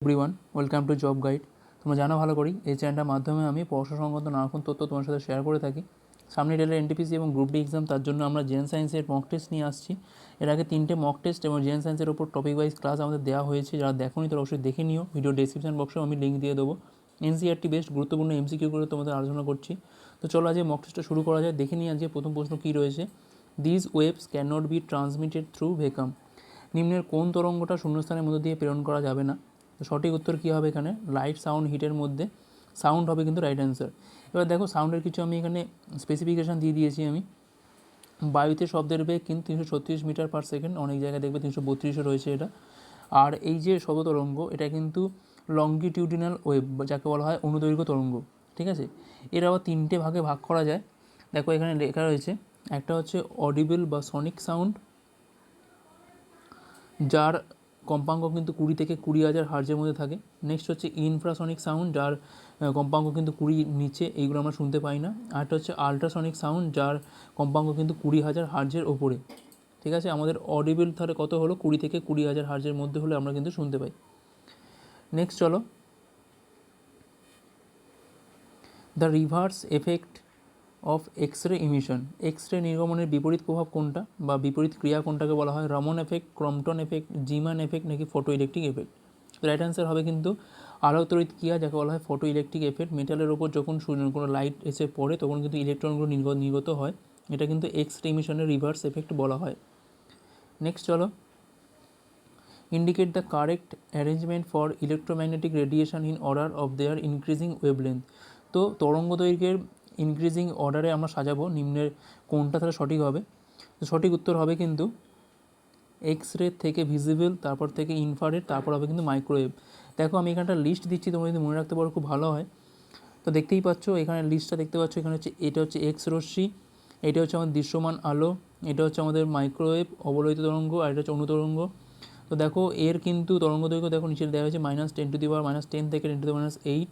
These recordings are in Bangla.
Everyone, welcome to job guide. তোমরা জানো ভালো করি এই চ্যানেলটার মাধ্যমে আমি পড়াশোনা সংক্রান্ত নানারকম তথ্য তোমার সাথে শেয়ার করে থাকি। সামনে রেলের এনটিপিসি এবং গ্রুপ ডি এক্সাম, তার জন্য আমরা জেন সায়েন্সের মক টেস্ট নিয়ে আসছি। এর আগে 3টে মক টেস্ট এবং জেন সায়েন্সের ওপর টপিক ওয়াইজ ক্লাস আমাদের দেওয়া হয়েছে। যারা দেখোনি তারা অবশ্যই দেখে নিও, ভিডিও ডেসক্রিপশন বক্সেও আমি লিঙ্ক দিয়ে দেবো। এনসিআরটি বেস্ট গুরুত্বপূর্ণ এমসিকিউগুলো তোমাদের আলোচনা করছি। তো চলো আজকে মক টেস্টটা শুরু করা যায়। দেখে নিই আজকে প্রথম প্রশ্ন কী রয়েছে। This waves can not be transmitted through vacuum. নিম্নের কোন তরঙ্গটা শূন্যস্থানের মধ্যে দিয়ে প্রেরণ করা যাবে না? তো সঠিক উত্তর কী হবে এখানে? লাইট, সাউন্ড, হিটের মধ্যে সাউন্ড হবে কিন্তু রাইট অ্যান্সার। এবার দেখো সাউন্ডের কিছু আমি এখানে স্পেসিফিকেশান দিয়ে দিয়েছি আমি। বায়ুতে শব্দের বেগ কিন্তু 336 মিটার পার সেকেন্ড, অনেক জায়গায় দেখবে 332 রয়েছে এটা। আর এই যে শব্দ তরঙ্গ, এটা কিন্তু লঙ্গিটিউডিনাল ওয়েভ, যাকে বলা হয় অনুদৈর্ঘ্য তরঙ্গ। ঠিক আছে, এর আবার 3টে ভাগে ভাগ করা যায়। দেখো এখানে লেখা রয়েছে, একটা হচ্ছে অডিবল বা সনিক সাউন্ড, যার কম্পাঙ্ক কিন্তু 20 থেকে 20,000 হার্জের মধ্যে থাকে। নেক্সট হচ্ছে ইনফ্রাসনিক সাউন্ড, যার কম্পাঙ্ক কিন্তু 20 নিচে, এইগুলো আমরা শুনতে পাই না। আরেকটা হচ্ছে আলট্রাসনিক সাউন্ড, যার কম্পাঙ্ক কিন্তু 20,000 হার্জের ওপরে। ঠিক আছে, আমাদের অডিবল তাহলে কত হলো? 20 থেকে 20,000 হার্জের মধ্যে হলে আমরা কিন্তু শুনতে পাই। নেক্সট চলো, the reverse effect of X ray emission. X ray নির্গমনের বিপরীত প্রভাব কোনটা বা বিপরীত ক্রিয়া কোনটাকে বলা হয়? রামন এফেক্ট, ক্রম্পটন এফেক্ট, জিমান এফেক্ট নাকি photo electric effect? Right answer হবে কিন্তু আলোকতড়িৎ ক্রিয়া, যাকে বলা হয় ফটো ইলেকট্রিক এফেক্ট। মেটালের ওপর যখন কোনো লাইট এসে পড়ে তখন কিন্তু ইলেকট্রনগুলো নির্গত হয়, এটা কিন্তু এক্স রে ইমিশনের রিভার্স এফেক্ট বলা হয়। নেক্সট চলো, indicate the correct arrangement for electromagnetic radiation in order of their increasing wavelength. তো তরঙ্গ দৈর্ঘ্যের ইনক্রিজিং অর্ডারে আমরা সাজাবো, নিম্নের কোনটা তাহলে সঠিক হবে? তো সঠিক উত্তর হবে কিন্তু এক্স রে থেকে ভিজিবল, তারপর থেকে ইনফ্রারেড, তারপর হবে কিন্তু মাইক্রোওয়েভ। দেখো আমি এখানটা লিস্ট দিচ্ছি, তোমরা যদি মনে রাখতে পারো খুব ভালো হয়। তো দেখতেই পাচ্ছ এখানে লিস্টটা দেখতে পাচ্ছ, এখানে হচ্ছে এটা হচ্ছে এক্স রশ্মি, এটা হচ্ছে আমাদের দৃশ্যমান আলো, এটা হচ্ছে আমাদের মাইক্রোওয়েভ অবলোহিত তরঙ্গ, আর এটা হচ্ছে অনুতরঙ্গ। তো দেখো এর কিন্তু তরঙ্গ দৈর্ঘ্য দেখো নিচে দেওয়া হয়েছে -10⁻⁻10 থেকে 10⁻8।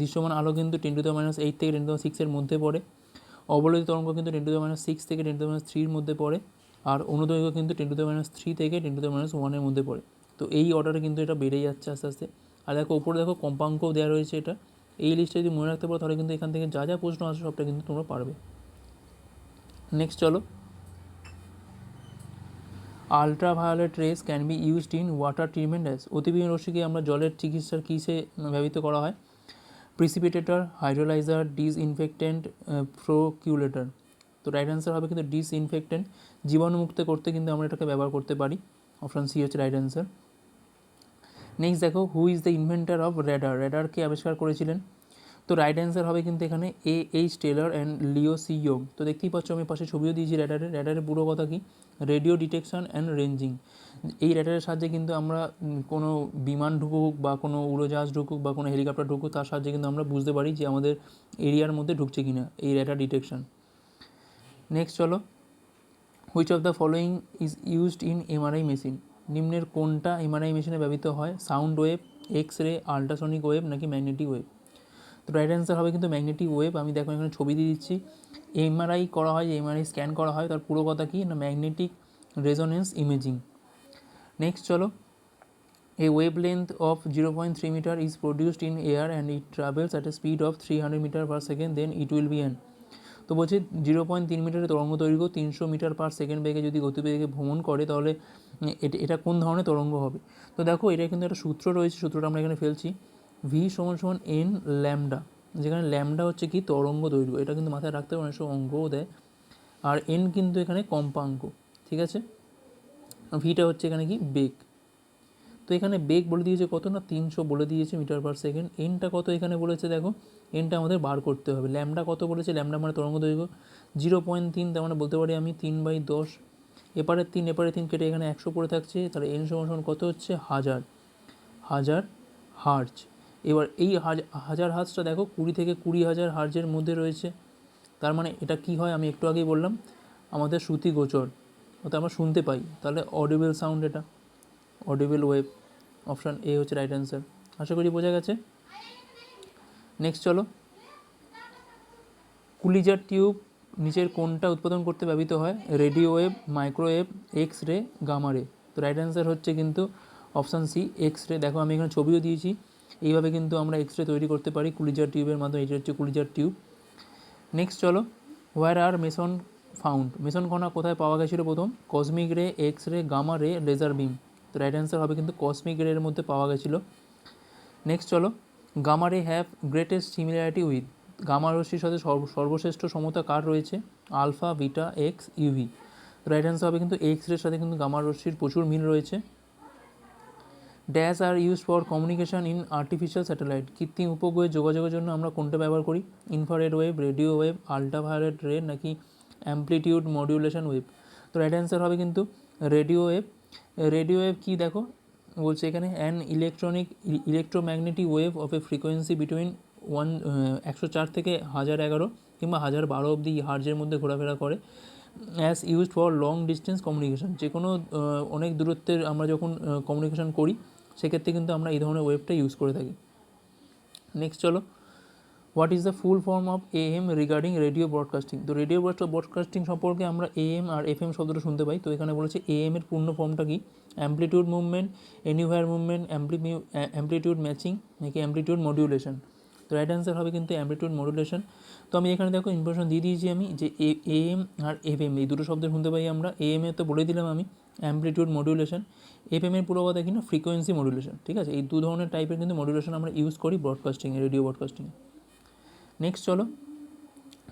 দৃশ্যমান আলো কিন্তু 10⁻8 থেকে 10⁻6 মধ্যে পড়ে। অবলোহিত তরঙ্গ কিন্তু 10⁻6 থেকে 10⁻3 মধ্যে পড়ে। আর অনুদৈর্ঘ্য কিন্তু 10⁻3 থেকে 10⁻1 মধ্যে পড়ে। তো এই অর্ডারে কিন্তু এটা বেড়ে যাচ্ছে আস্তে আস্তে। আর দেখো উপরে দেখো কম্পাঙ্কও দেওয়া রয়েছে এটা। এই লিস্টে যদি মনে রাখতে পারো তাহলে কিন্তু এখান থেকে যা যা প্রশ্ন আসে সবটা কিন্তু তোমরা পারবে। নেক্সট চলো, ultraviolet rays can be used in water treatment as. অতিবেগুনি রশ্মিকে আমরা জলের চিকিৎসার কিসে ব্যবহৃত করা হয়? প্রিসিপিটেটর, হাইড্রোলাইজার, ডিসইনফেক্টেন্ট, প্রোকিউলেটর। তো রাইট অ্যান্সার হবে কিন্তু ডিসইনফেক্টেন্ট। জীবাণুমুক্ত করতে কিন্তু আমরা এটাকে ব্যবহার করতে পারি। অপশান সি হচ্ছে রাইট অ্যান্সার। নেক্সট দেখো, who is the inventor of radar. রেডারকে আবিষ্কার করেছিলেন? তো রাইট অ্যান্সার হবে কিন্তু এখানে H Taylor and Leo C Young. তো দেখতেই পাচ্ছ আমি পাশে ছবিও দিয়েছি রেডারের পুরো কথা কি? Radio detection and ranging. এই রেডারের সাহায্যে কিন্তু আমরা কোনো বিমান ঢুকুক বা কোনো উড়োজাহাজ ঢুকুক বা কোনো হেলিকপ্টার ঢুকুক, তার সাহায্যে কিন্তু আমরা বুঝতে পারি যে আমাদের এরিয়ার মধ্যে ঢুকছে কিনা, এই রেডার ডিটেকশন। নেক্সট চলো, which of the following is used in MRI machine. নিম্নের কোনটা এমআরআই মেশিনে ব্যবহৃত হয়? Sound wave, X ray, ultrasonic wave নাকি ম্যাগনেটিক ওয়েভ? তো রাইট অ্যান্সার হবে কিন্তু ম্যাগনেটিক ওয়েভ। আমি দেখো এখানে ছবি দিয়ে দিচ্ছি। এমআরআই করা হয়, যে এমআরআই স্ক্যান করা হয়, তার পুরো কথা কি না? Magnetic resonance imaging. নেক্সট চলো, a wavelength of 0.3 metre is produced in air and it travels at a speed of 300 metre per second, then it will be an. তো বলছি 0.3 মিটারের তরঙ্গ দৈর্ঘ্য 300 মিটার পার সেকেন্ড বেগে যদি গতিবেগে ভ্রমণ করে, তাহলে এটা কোন ধরনের তরঙ্গ হবে? তো দেখো এটা কিন্তু একটা সূত্র রয়েছে, সূত্রটা আমরা এখানে ফেলছি। ভি সমান সমান এন ল্যামডা, যেখানে ল্যামডা হচ্ছে কি? তরঙ্গ দৈর্ঘ্য। এটা কিন্তু মাথায় রাখতে হবে, অনেক সময় অঙ্কও দেয়। আর এন কিন্তু এখানে কম্পাঙ্ক। ঠিক আছে, ভিটা হচ্ছে এখানে কি? বেগ। তো এখানে বেগ বলে দিয়েছে কত না? 300 বলে দিয়েছে মিটার পার সেকেন্ড। এনটা কত এখানে বলেছে? দেখো এনটা আমাদের বার করতে হবে। ল্যামডা কত বলেছে? ল্যামডা মানে তরঙ্গ দৈর্ঘ্য 0.3, তার মানে বলতে পারি আমি 3/10। এপারের 3 কেটে এখানে 100 পড়ে থাকছে, তাহলে এন সমান কত হচ্ছে? 1000 হার্জ। এবার এই হাজার হার্জটা দেখো 20 থেকে 20,000 হার্জের মধ্যে রয়েছে। তার মানে এটা কি হয়? আমি একটু আগেই বললাম, আমাদের শ্রুতিগোচর, অর্থাৎ আমরা শুনতে পাই। তাহলে অডিবল সাউন্ড, এটা অডিবল ওয়েভ। অপশান এ হচ্ছে রাইট অ্যান্সার। আশা করি বোঝা গেছে। নেক্সট চলো, কুলিজার টিউব নিচের কোনটা উৎপাদন করতে ব্যবহৃত হয়? Radio wave, microwave, X ray, gamma ray. তো রাইট অ্যান্সার হচ্ছে কিন্তু অপশান সি এক্স রে। দেখো আমি এখানে ছবিও দিয়েছি, এইভাবে কিন্তু আমরা এক্স রে তৈরি করতে পারি কুলিজার টিউবের মাধ্যমে। এটা হচ্ছে কুলিজার টিউব। নেক্সট চলো, হোয়ার আর মেসন ফাউন্ড, মেসন কণা কোথায় পাওয়া গেছিলো প্রথম? কসমিক রে, এক্স রে, গামা রে, লেজার বিম। তো রাইট অ্যান্সার হবে কিন্তু কসমিক রের মধ্যে পাওয়া গেছিলো। নেক্সট চলো, gamma ray have greatest similarity with, gamma রশ্মির সাথে সর্বশ্রেষ্ঠ সমতা কার রয়েছে? Alpha, beta, X, UV. Right answer হবে কিন্তু এক্স রের সাথে কিন্তু গামা রশ্মির প্রচুর মিল রয়েছে। Dash are use for communication in artificial satellite, কৃত্রিম উপগ্রহে যোগাযোগের জন্য আমরা কোনটা ব্যবহার করি? Infrared wave, radio wave, ultraviolet ray, নাকি অ্যাম্প্লিটিউড মডিউলেশন ওয়েভ। তো রাইট অ্যান্সার হবে কিন্তু রেডিও ওয়েভ। রেডিও ওয়েভ কী দেখো বলছে এখানে, an electromagnetic wave of a frequency between 104 থেকে 1011 কিংবা 1012 অবধি হার্জের মধ্যে ঘোরাফেরা করে। As used for long distance communication, যে কোনো অনেক দূরত্বের আমরা যখন কমিউনিকেশন করি সেক্ষেত্রে কিন্তু আমরা এই ধরনের ওয়েবটা ইউজ করে থাকি। নেক্সট চলো, what is the full form of AM regarding radio broadcasting. তো রেডিও ব্রডকাস্টিং সম্পর্কে আমরা AM আর FM শব্দটা শুনতে পাই। তো এখানে বলেছে AM এর পূর্ণ ফর্মটা কি? Amplitude movement, anywhere movement, amplitude matching, নাকি অ্যাম্প্লিটিউড মডিউলেশন। তো রাইট অ্যান্সার হবে কিন্তু অ্যাম্প্লিটিউড মডিউলেশন। তো আমি এখানে দেখো ইনফরমেশন দিয়ে দিয়েছি আমি যে AM আর FM এই দুটো শব্দ শুনতে পাই আমরা। AM এর তো বলে দিলাম আমি অ্যাম্প্লিটিউড মডিউলেশন, FM এর পুরো কথা কিনা ফ্রিকোয়েন্সি মডিউলেশন। ঠিক আছে, এই দু ধরনের টাইপের কিন্তু মডিউলেশন আমরা ইউজ করি ব্রডকাস্টিংয়ে, রেডিও ব্রডকাস্টিংয়ে। নেক্সট চলো,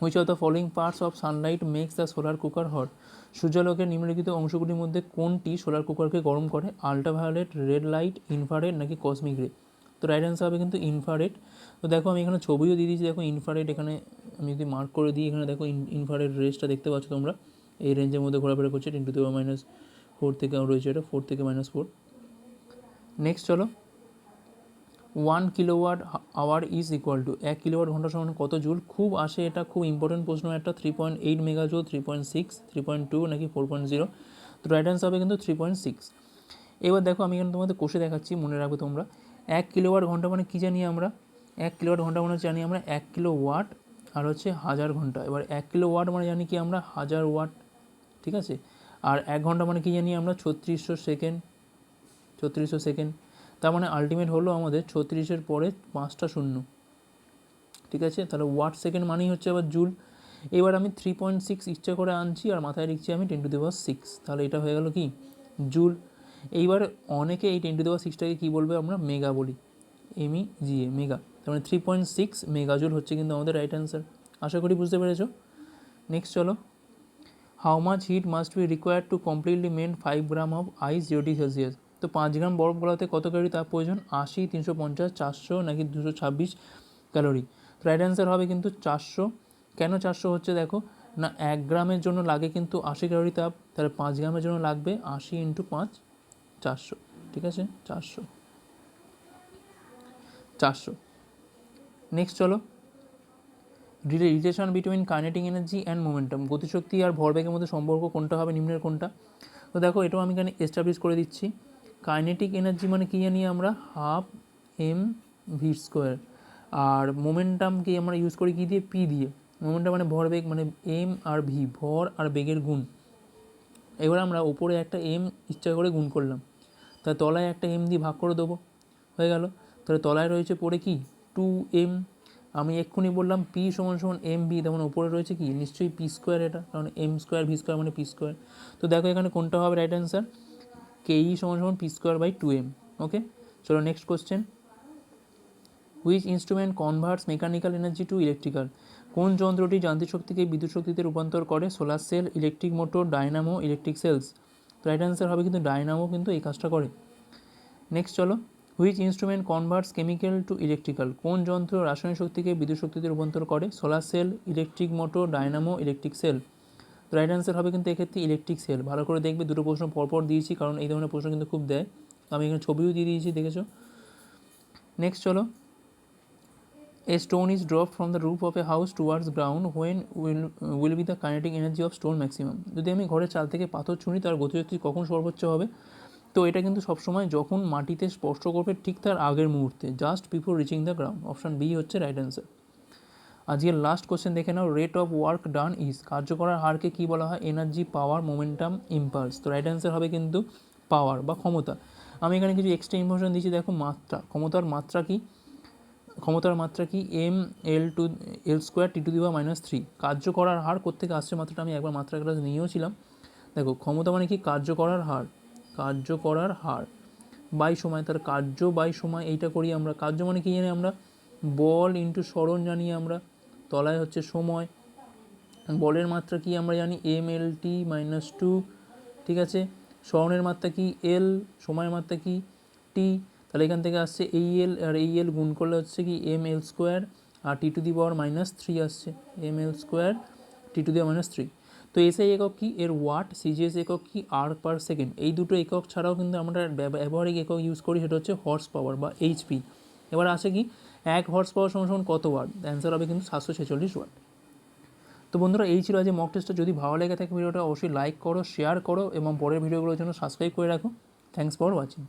which of the following parts of sunlight makes the solar cooker hot. সূর্যালোকের নিম্নলিখিত অংশগুলির মধ্যে কোনটি সোলার কুকারকে গরম করে? আল্ট্রাভায়োলেট, রেড লাইট, ইনফ্রারেড, নাকি কসমিক রে। তো রাইট অ্যান্সার হবে কিন্তু ইনফ্রারেড। তো দেখো আমি এখানে ছবিও দিয়ে দিয়েছি, দেখো ইনফ্রারেড এখানে আমি যদি মার্ক করে দিই, এখানে দেখো ইনফ্রারেড রেসটা দেখতে পাচ্ছ তোমরা, এই রেঞ্জের মধ্যে ঘোরাফেরা করছে। 10⁻⁴ থেকে রয়েছে এটা, 4 থেকে -4। নেক্সট চলো, 1 kilowatt hour is equal to, 1 kilowatt ঘন্টা সমান কত জুল? খুব আসে এটা, খুব ইম্পর্টেন্ট প্রশ্ন একটা। 3.8 মেগাজুল, 3.6, 3.2, নাকি 4.0। তো রাইট অ্যান্সার হবে কিন্তু 3.6। এবার দেখো আমি এখানে তোমাদের কোষে দেখাচ্ছি, মনে রাখবে তোমরা। 1 কিলোওয়াট ঘন্টা মানে কী জানি আমরা? 1 কিলোওয়াট ঘন্টা মানে জানি আমরা 1 কিলো ওয়াট আর হচ্ছে 1000 ঘন্টা। এবার 1 কিলো ওয়াট মানে জানি কি আমরা 1000 ওয়াট, ঠিক আছে। আর 1 ঘন্টা মানে কি জানি আমরা 3600 সেকেন্ড, 3600 সেকেন্ড। তার মানে আলটিমেট হলো আমাদের 36-এর পরে 5টা শূন্য, ঠিক আছে। তাহলে ওয়াট সেকেন্ড মানেই হচ্ছে আবার জুল। এবার আমি 3.6 ইচ্ছা করে আনছি আর মাথায় লিখছি আমি 10⁶, তাহলে এটা হয়ে গেল কি জুল। এইবার অনেকে এই 10⁶টাকে কী বলবে? আমরা মেগা বলি, MEGA, মেগা। তার মানে 3.6 মেগাজুল হচ্ছে কিন্তু আমাদের রাইট অ্যান্সার। আশা করি বুঝতে পেরেছো। নেক্সট চলো, how much heat must be required to completely melt 5 gram of ice 0°C। তো 5 গ্রাম বরফ গলাতে কত ক্যালোরি তাপ প্রয়োজন? 80, 350, 400, নাকি 226 ক্যালোরি। তো রাইট অ্যান্সার হবে কিন্তু 400। কেন 400 হচ্ছে দেখো না, 1 গ্রামের জন্য লাগে কিন্তু 80 ক্যালোরি তাপ, তাহলে 5 গ্রামের জন্য লাগবে 80 × 5, 400, ঠিক আছে, 400। নেক্সট চলো, relation between kinetic energy and momentum, গতিশক্তি আর ভরবেগের মধ্যে সম্পর্ক কোনটা হবে নিম্নের কোনটা? তো দেখো এটাও আমি এখানে এস্টাবলিশ করে দিচ্ছি। কাইনেটিক এনার্জি মানে কী জানি আমরা? 12 mv²। আর মোমেন্টামকে আমরা ইউজ করি কী দিয়ে? পি দিয়ে। মোমেন্টাম মানে ভরবেগ, মানে এম আর ভি, ভর আর বেগের গুণ। এবার আমরা ওপরে একটা এম ইচ্ছা করে গুণ করলাম, তাহলে তলায় একটা এম দিয়ে ভাগ করে দেবো, হয়ে গেল। তাহলে তলায় রয়েছে পড়ে কি 2m। আমি এক্ষুনি বললাম P = mv, তেমন ওপরে রয়েছে কি নিশ্চয়ই p², এটা কারণ m² v² মানে p²। তো দেখো এখানে কোনটা হবে right answer? ke = p²/2m। Okay, চলো next question. Which instrument converts mechanical energy to electrical, কোন যন্ত্রটি যান্ত্রিক শক্তিকে বিদ্যুৎ শক্তিতে রূপান্তর করে? Solar cell, electric motor, dynamo, electric cells. Right answer হবে কিন্তু ডায়নামো কিন্তু এই কাজটা করে। নেক্সট চলো, which instrument converts chemical to electrical, কোন যন্ত্র রাসায়নিক শক্তিকে বিদ্যুৎ শক্তিতে রূপান্তর করে? Solar cell, electric motor, dynamo, electric cell. তো রাইট অ্যান্সার হবে কিন্তু এক্ষেত্রে ইলেকট্রিক সেল। ভালো করে দেখবে, দুটো প্রশ্ন পরপর দিয়েছি কারণ এই ধরনের প্রশ্ন কিন্তু খুব দেয়। আমি এখানে ছবিও দিয়ে দিয়েছি, দেখেছো। নেক্সট চলো, a stone is drop from the roof of a house towards ground when will be the kinetic energy of stone maximum. যদি আমি ঘরের চাল থেকে পাথর ছুঁড়ি তার গতিশক্তি কখন সর্বোচ্চ হবে? তো এটা কিন্তু সবসময় যখন মাটিতে স্পর্শ করবে ঠিক তার আগের মুহূর্তে, just before reaching the ground. Option B হচ্ছে রাইট অ্যান্সার। আজকের লাস্ট কোশ্চেন দেখে নাও, rate of work done is, কার্য করার হারকে কী বলা হয়? Energy, power, momentum, impulse. তো রাইট অ্যান্সার হবে কিন্তু পাওয়ার বা ক্ষমতা। আমি এখানে কিছু এক্সট্রা ইনফরমেশন দিচ্ছি, দেখো মাত্রা, ক্ষমতার মাত্রা কি M L two L square T to the power -3। কার্য করার হার কোত্থেকে আসছে মাত্রাটা আমি একবার মাত্রা ক্লাস নিয়েও ছিলাম। দেখো ক্ষমতা মানে কি কার্য করার হার বাই সময়, তার কার্য বাই সময় এইটা করি আমরা। কার্য মানে কি জানি আমরা, বল ইন্টু সরণ জানি আমরা, তলায় হচ্ছে সময়, বলের মাত্রা কি আমরা জানি এম এল টি -2, ঠিক আছে। সরণের মাত্রা কি এল, সময়ের মাত্রা কি টি, তাহলে এখান থেকে আসছে এই এল আর এই এল গুণ করলে হচ্ছে কি এম এল স্কোয়ার, আর টি টু দি পাওয়ার -3 আসছে, M L square T to the power -3। তো এসআই একক কি এর ওয়াট, সিজিএস একক কি আর পার সেকেন্ড। এই দুটো একক ছাড়াও কিন্তু আমরা ব্যবহারিক একক ইউজ করি, সেটা হচ্ছে হর্স পাওয়ার বা এইচপি। এবার আসে কি 1 হর্স পাওয়ার সমান কত ওয়াট, অ্যান্সার হবে কিন্তু 746 ওয়াট। তো বন্ধুরা এই ছিল আজ মক টেস্টটা। যদি ভালো লেগে থাকে ভিডিওটা অবশ্যই লাইক করো, শেয়ার করো এবং পরের ভিডিওগুলোর জন্য সাবস্ক্রাইব করে রাখো। Thanks for watching.